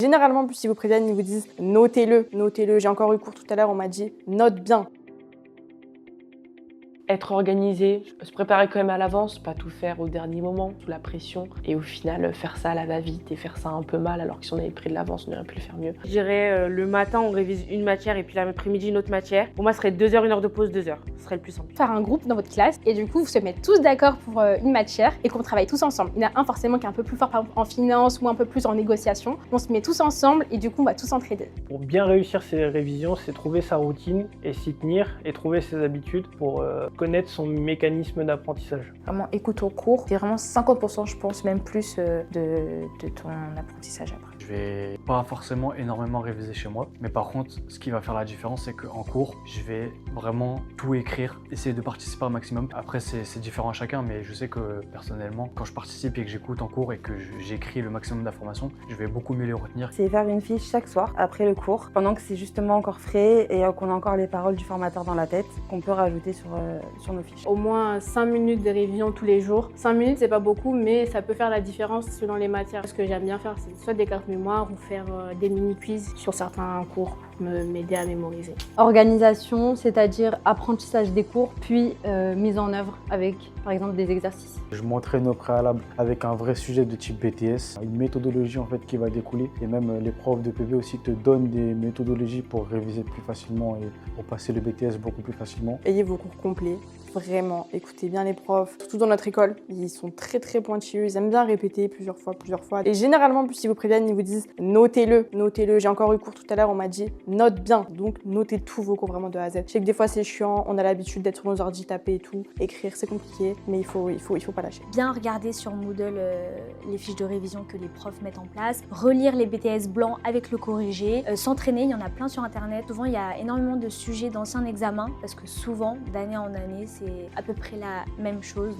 Généralement, plus ils vous préviennent, ils vous disent notez-le, notez-le. J'ai encore eu cours tout à l'heure, on m'a dit note bien. Être organisé, se préparer quand même à l'avance, pas tout faire au dernier moment, sous la pression. Et au final, faire ça à la va-vite et faire ça un peu mal, alors que si on avait pris de l'avance, on aurait pu le faire mieux. Je dirais le matin, on révise une matière et puis l'après-midi, une autre matière. Pour moi, ce serait 2 heures, 1 heure de pause, 2 heures. Ce serait le plus simple. Faire un groupe dans votre classe et du coup, vous se mettez tous d'accord pour une matière et qu'on travaille tous ensemble. Il y en a un forcément qui est un peu plus fort par exemple, en finance ou un peu plus en négociation. On se met tous ensemble et du coup, on va tous s'entraider. Pour bien réussir ses révisions, c'est trouver sa routine et s'y tenir et trouver ses habitudes pour connaître son mécanisme d'apprentissage. Vraiment écoute au cours, c'est vraiment 50% je pense, même plus de ton apprentissage après. Je vais pas forcément énormément réviser chez moi, mais par contre, ce qui va faire la différence, c'est qu'en cours, je vais vraiment tout écrire, essayer de participer un maximum. Après, c'est différent à chacun, mais je sais que personnellement, quand je participe et que j'écoute en cours et que j'écris le maximum d'informations, je vais beaucoup mieux les retenir. C'est faire une fiche chaque soir après le cours, pendant que c'est justement encore frais et qu'on a encore les paroles du formateur dans la tête, qu'on peut rajouter sur nos fiches. Au moins 5 minutes de révision tous les jours. 5 minutes, c'est pas beaucoup, mais ça peut faire la différence selon les matières. Ce que j'aime bien faire, c'est soit des cartes mémoire ou faire des mini-quiz sur certains cours pour m'aider à mémoriser. Organisation, c'est-à-dire apprentissage des cours, puis mise en œuvre avec, par exemple, des exercices. Je m'entraîne au préalable avec un vrai sujet de type BTS, une méthodologie en fait qui va découler. Et même les profs de PV aussi te donnent des méthodologies pour réviser plus facilement et pour passer le BTS beaucoup plus facilement. Ayez vos cours complets. Vraiment, écoutez bien les profs, surtout dans notre école, ils sont très pointilleux, ils aiment bien répéter plusieurs fois. Et généralement, plus ils vous préviennent, ils vous disent notez-le, notez-le. J'ai encore eu cours tout à l'heure, on m'a dit note bien, donc notez tous vos cours vraiment de A à Z. Je sais que des fois c'est chiant, on a l'habitude d'être sur nos ordi, taper et tout, écrire c'est compliqué, mais il faut pas lâcher. Bien regarder sur Moodle les fiches de révision que les profs mettent en place, relire les BTS blancs avec le corrigé, s'entraîner, il y en a plein sur internet. Souvent il y a énormément de sujets d'anciens examens, parce que souvent, d'année en année, c'est à peu près la même chose.